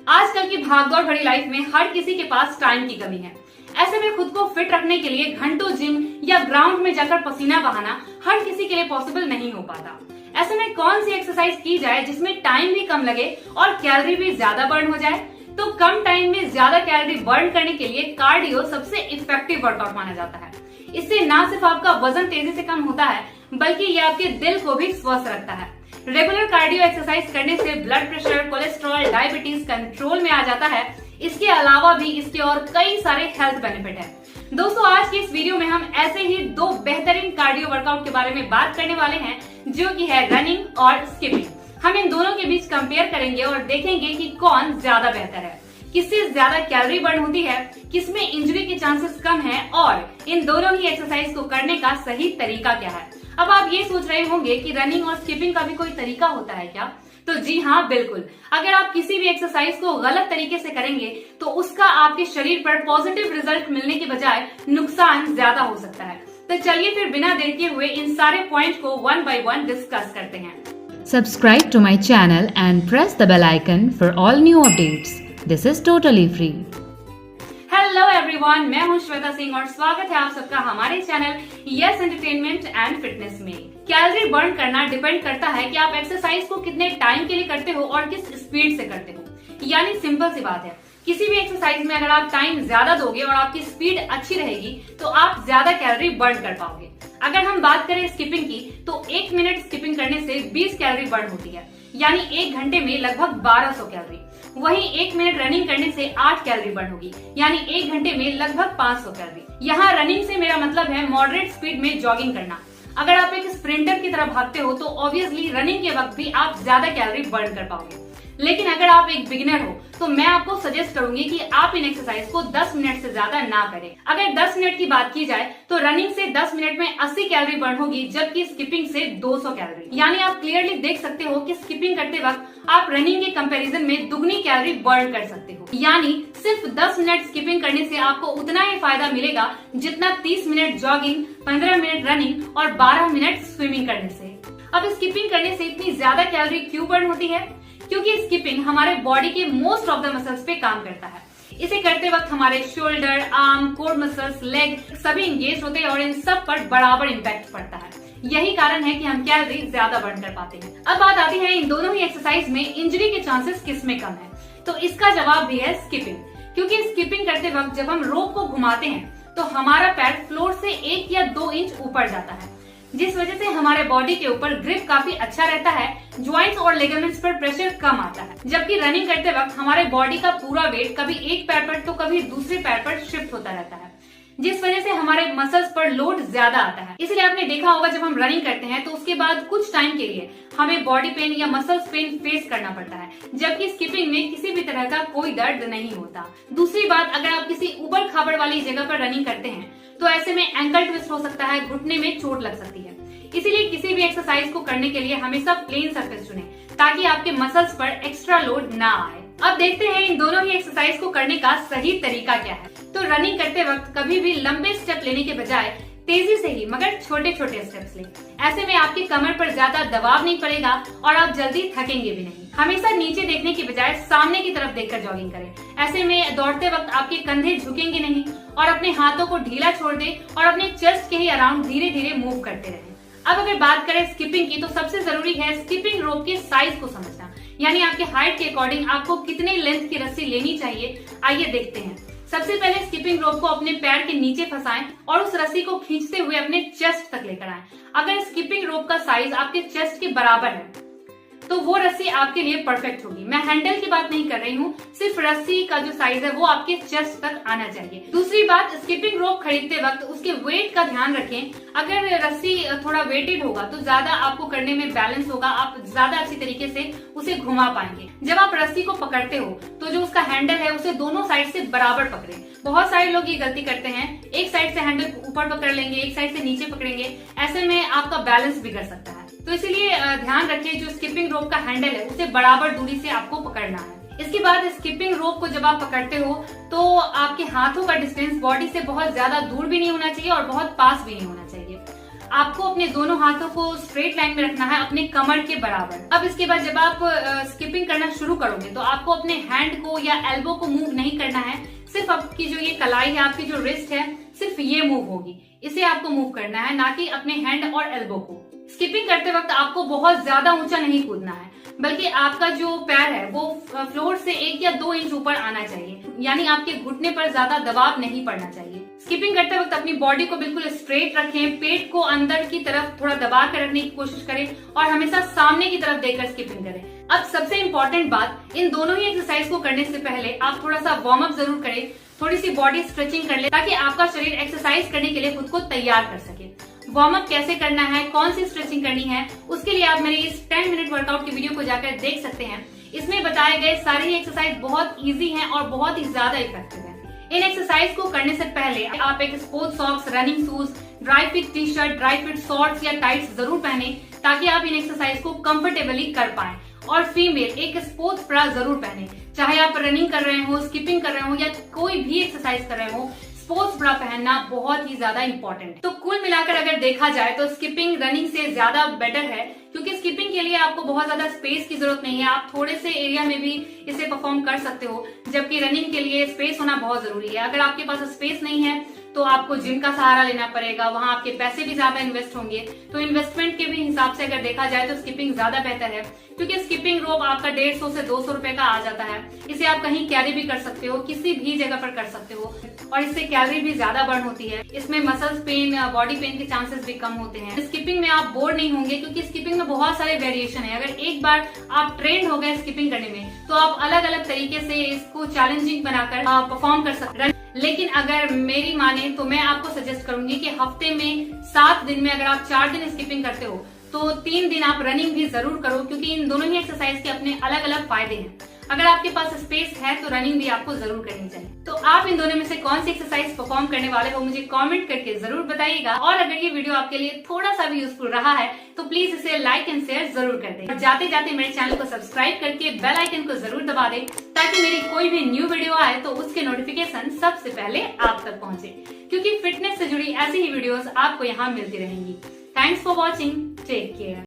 आजकल की भागदौड़ भरी लाइफ में हर किसी के पास टाइम की कमी है। ऐसे में खुद को फिट रखने के लिए घंटों जिम या ग्राउंड में जाकर पसीना बहाना हर किसी के लिए पॉसिबल नहीं हो पाता। ऐसे में कौन सी एक्सरसाइज की जाए जिसमें टाइम भी कम लगे और कैलोरी भी ज्यादा बर्न हो जाए? तो कम टाइम में ज्यादा कैलोरी बर्न करने के लिए कार्डियो सबसे इफेक्टिव वर्कआउट माना जाता है। इससे न सिर्फ आपका वजन तेजी से कम होता है बल्कि ये आपके दिल को भी स्वस्थ रखता है। रेगुलर कार्डियो एक्सरसाइज करने से blood pressure, cholesterol, diabetes control में आ जाता है। इसके अलावा भी इसके और कई सारे हेल्थ बेनिफिट हैं। दोस्तों, आज की इस वीडियो में हम ऐसे ही दो बेहतरीन कार्डियो वर्कआउट के बारे में बात करने वाले हैं जो कि है रनिंग और स्किपिंग। हम इन दोनों के बीच कंपेयर करेंगे और देखेंगे कि कौन ज्यादा बेहतर है, किससे ज्यादा कैलोरी बर्न होती है, किसमें इंजरी के चांसेस कम हैं और इन दोनों ही एक्सरसाइज को करने का सही तरीका क्या है। अब आप ये सोच रहे होंगे कि रनिंग और स्किपिंग का भी कोई तरीका होता है क्या? तो जी हाँ, बिल्कुल। अगर आप किसी भी एक्सरसाइज को गलत तरीके से करेंगे तो उसका आपके शरीर पर पॉजिटिव रिजल्ट मिलने के बजाय नुकसान ज्यादा हो सकता है। तो चलिए फिर बिना देर किए हुए इन सारे पॉइंट को वन बाय वन डिस्कस करते हैं। Subscribe to my channel and press the bell icon for all new updates. This is totally free. Hello everyone, मैं हूं श्वेता सिंह और स्वागत है आप सबका हमारे channel yes entertainment and fitness में। कैलोरी बर्न करना डिपेंड करता है कि आप एक्सरसाइज को कितने टाइम के लिए करते हो और किस स्पीड से करते हो। यानी सिंपल सी बात है, किसी भी एक्सरसाइज में अगर आप टाइम ज्यादा दोगे और आपकी स्पीड अच्छी रहेगी तो आप ज्यादा कैलोरी बर्न कर पाओगे। अगर हम बात करें स्किपिंग की तो 1 मिनट स्किपिंग करने से 20 कैलोरी बर्न होती है, यानी 1 घंटे में लगभग 1200 कैलोरी। वहीं 1 मिनट रनिंग करने से 8 कैलोरी बर्न होगी, यानी 1 घंटे में लगभग 500 कैलोरी। यहाँ रनिंग से मेरा मतलब है मॉडरेट स्पीड में जॉगिंग करना। अगर आप एक स्प्रिंटर की तरह भागते हो तो ऑब्वियसली रनिंग के वक्त भी आप ज्यादा कैलोरी बर्न कर पाओगे। लेकिन अगर आप एक बिगिनर हो तो मैं आपको सजेस्ट करूंगी कि आप इन एक्सरसाइज को 10 मिनट से ज्यादा ना करें। अगर 10 मिनट की बात की जाए तो रनिंग से 10 मिनट में 80 कैलोरी बर्न होगी, जबकि स्किपिंग से 200 कैलोरी। यानी आप क्लियरली देख सकते हो कि स्किपिंग करते वक्त आप रनिंग के कंपैरिजन में दुगनी कैलोरी बर्न कर सकते हो। यानी सिर्फ 10 मिनट स्किपिंग करने से आपको उतना ही फायदा मिलेगा जितना 30 मिनट जॉगिंग, 15 मिनट रनिंग और 12 मिनट स्विमिंग करने से। अब स्किपिंग करने से इतनी ज्यादा कैलोरी क्यों बर्न होती है? क्योंकि स्किपिंग हमारे बॉडी के मोस्ट ऑफ द मसल्स पे काम करता है। इसे करते वक्त हमारे shoulder, arm, core muscles, leg सभी इंगेज होते हैं और इन सब पर बराबर इम्पैक्ट पड़ता है। यही कारण है कि हम कैलोरी ज्यादा बर्न कर पाते हैं। अब बात आती है इन दोनों ही एक्सरसाइज में इंजरी के चांसेस किस में कम है। तो इसका जवाब भी है स्किपिंग। क्योंकि स्किपिंग करते वक्त जब हम रोप को घुमाते हैं तो हमारा पैर फ्लोर से 1 या 2 इंच ऊपर जाता है, जिस वजह से हमारे बॉडी के ऊपर ग्रिप काफी अच्छा रहता है, ज्वाइंट्स और लिगामेंट्स पर प्रेशर कम आता है। जबकि रनिंग करते वक्त हमारे बॉडी का पूरा वेट कभी एक पैर पर तो कभी दूसरे पैर पर शिफ्ट होता रहता है, जिस वजह से हमारे मसल्स पर लोड ज्यादा आता है। इसलिए आपने देखा होगा जब हम रनिंग करते हैं तो उसके बाद कुछ टाइम के लिए हमें बॉडी पेन या मसल्स पेन फेस करना पड़ता है, जबकि स्किपिंग में किसी भी तरह का कोई दर्द नहीं होता। दूसरी बात, अगर आप किसी उबड़ खाबड़ वाली जगह पर रनिंग करते हैं तो ऐसे में एंकल ट्विस्ट हो सकता है, घुटने में चोट लग सकती है। इसीलिए किसी भी एक्सरसाइज को करने के लिए हमेशा प्लेन सरफेस चुनें ताकि आपके मसल्स पर एक्स्ट्रा लोड ना आए। अब देखते हैं इन दोनों ही एक्सरसाइज को करने का सही तरीका क्या है। तो रनिंग करते वक्त कभी भी लंबे स्टेप लेने के बजाय तेजी से ही मगर छोटे छोटे स्टेप्स लें। ऐसे में आपकी कमर पर ज्यादा दबाव नहीं पड़ेगा और आप जल्दी थकेंगे भी नहीं। हमेशा नीचे देखने की बजाय सामने की तरफ देखकर जॉगिंग करें। ऐसे में दौड़ते वक्त आपके कंधे झुकेंगे नहीं और अपने हाथों को ढीला छोड़ दें और अपने चेस्ट के ही अराउंड धीरे धीरे मूव करते रहें। अब अगर बात करें स्किपिंग की तो सबसे जरूरी है स्किपिंग रोप के साइज को समझना, यानी आपके हाइट के अकॉर्डिंग आपको कितने लेंथ की रस्सी लेनी चाहिए। आइए देखते हैं। सबसे पहले स्किपिंग रोप को अपने पैर के नीचे फंसाएं और उस रस्सी को खींचते हुए अपने चेस्ट तक लेकर आएं। अगर स्किपिंग रोप का साइज आपके चेस्ट के बराबर है तो वो रस्सी आपके लिए परफेक्ट होगी। मैं हैंडल की बात नहीं कर रही हूँ, सिर्फ रस्सी का जो साइज है वो आपके चेस्ट तक आना चाहिए। दूसरी बात, स्किपिंग रोप खरीदते वक्त उसके वेट का ध्यान रखें। अगर रस्सी थोड़ा वेटेड होगा तो ज्यादा आपको करने में बैलेंस होगा, आप ज्यादा अच्छी तरीके से उसे घुमा पाएंगे। जब आप रस्सी को पकड़ते हो तो जो उसका हैंडल है उसे दोनों साइड से बराबर पकड़ें। बहुत सारे लोग ये गलती करते हैं, एक साइड से हैंडल ऊपर पकड़ लेंगे, एक साइड से नीचे पकड़ेंगे। ऐसे में आपका बैलेंस बिगड़ सकता है। तो इसलिए ध्यान रखिए जो स्किपिंग रोप का हैंडल है उसे बराबर दूरी से आपको पकड़ना है। इसके बाद स्किपिंग रोप को जब आप पकड़ते हो तो आपके हाथों का डिस्टेंस बॉडी से बहुत ज्यादा दूर भी नहीं होना चाहिए और बहुत पास भी नहीं होना चाहिए। आपको अपने दोनों हाथों को स्ट्रेट लाइन में रखना है अपने कमर के बराबर। अब इसके बाद जब आप स्किपिंग करना शुरू करोगे तो आपको अपने हैंड को या एल्बो को मूव नहीं करना है, सिर्फ आपकी जो ये कलाई है, आपकी जो रिस्ट है, सिर्फ ये मूव होगी, इसे आपको मूव करना है, ना कि अपने हैंड और एल्बो को। स्किपिंग करते वक्त आपको बहुत ज्यादा ऊंचा नहीं कूदना है, बल्कि आपका जो पैर है वो फ्लोर से 1 या 2 इंच ऊपर आना चाहिए, यानी आपके घुटने पर ज्यादा दबाव नहीं पड़ना चाहिए। स्किपिंग करते वक्त अपनी बॉडी को बिल्कुल स्ट्रेट रखें, पेट को अंदर की तरफ थोड़ा दबा कर रखने की कोशिश करें और हमेशा सामने की तरफ देखकर स्किपिंग करें। अब सबसे इम्पोर्टेंट बात, इन दोनों ही एक्सरसाइज को करने से पहले आप थोड़ा सा वार्म अप जरूर करें, थोड़ी सी बॉडी स्ट्रेचिंग कर ले, ताकि आपका शरीर एक्सरसाइज करने के लिए खुद को तैयार कर सके। वार्म अप कैसे करना है, कौन सी स्ट्रेचिंग करनी है, उसके लिए आप मेरे इस 10 मिनट वर्कआउट की वीडियो को जाकर देख सकते हैं। इसमें बताए गए सारे ही एक्सरसाइज बहुत इजी हैं और बहुत ही ज्यादा इफेक्टिव हैं। इन एक्सरसाइज को करने से पहले आप एक sports socks, running shoes, dry fit T shirt, dry fit shorts या टाइट्स जरूर पहने, ताकि आप इन एक्सरसाइज को कंफर्टेबली कर पाएं। और फीमेल एक स्पोर्ट्स ब्रा जरूर पहने, चाहे आप रनिंग कर रहे हो, स्किपिंग कर रहे हो या कोई भी एक्सरसाइज कर रहे हो, स्पोर्ट्स ब्रा पहनना बहुत ही ज्यादा इंपॉर्टेंट है। तो कुल मिलाकर अगर देखा जाए तो स्किपिंग रनिंग से ज्यादा बेटर है, क्योंकि स्किपिंग के लिए आपको बहुत ज्यादा स्पेस की जरूरत नहीं है, आप थोड़े से एरिया में भी इसे परफॉर्म कर सकते हो, जबकि रनिंग के लिए स्पेस होना बहुत जरूरी है। अगर आपके पास स्पेस नहीं है तो आपको जिम का सहारा लेना पड़ेगा, वहां आपके पैसे भी ज्यादा इन्वेस्ट होंगे। तो इन्वेस्टमेंट के भी हिसाब से अगर देखा जाए तो स्किपिंग ज्यादा बेहतर है, क्योंकि स्किपिंग रोप आपका 150 से 200 रुपए का आ जाता है। इसे आप कहीं कैरी भी कर सकते हो, किसी भी जगह पर कर सकते हो, और इससे कैलोरी भी ज्यादा बर्न होती है। इसमें मसल्स पेन, बॉडी पेन के चांसेस भी कम होते हैं। स्किपिंग में आप बोर नहीं होंगे, क्योंकि स्किपिंग में बहुत सारे वेरिएशन है। अगर एक बार आप ट्रेंड हो गए स्किपिंग करने में तो आप अलग अलग तरीके से इसको चैलेंजिंग बनाकर परफॉर्म कर सकते हैं। लेकिन अगर मेरी माने तो मैं आपको सजेस्ट करूंगी कि हफ्ते में 7 दिन में अगर आप 4 दिन स्किपिंग करते हो तो 3 दिन आप रनिंग भी जरूर करो, क्योंकि इन दोनों ही एक्सरसाइज के अपने अलग अलग फायदे हैं। अगर आपके पास स्पेस है तो रनिंग भी आपको जरूर करनी चाहिए। तो आप इन दोनों में से कौन सी एक्सरसाइज परफॉर्म करने वाले हो, मुझे कमेंट करके जरूर बताइएगा। और अगर ये वीडियो आपके लिए थोड़ा सा भी यूजफुल रहा है तो प्लीज इसे लाइक एंड शेयर जरूर कर दें। और जाते जाते मेरे चैनल को सब्सक्राइब करके बेल आइकन को जरूर दबा दें, ताकि मेरी कोई भी न्यू वीडियो आए तो उसके नोटिफिकेशन सबसे पहले आप तक पहुंचे, क्योंकि फिटनेस से जुड़ी ऐसी ही वीडियोस आपको यहाँ मिलती रहेंगी। Thanks for watching, take care.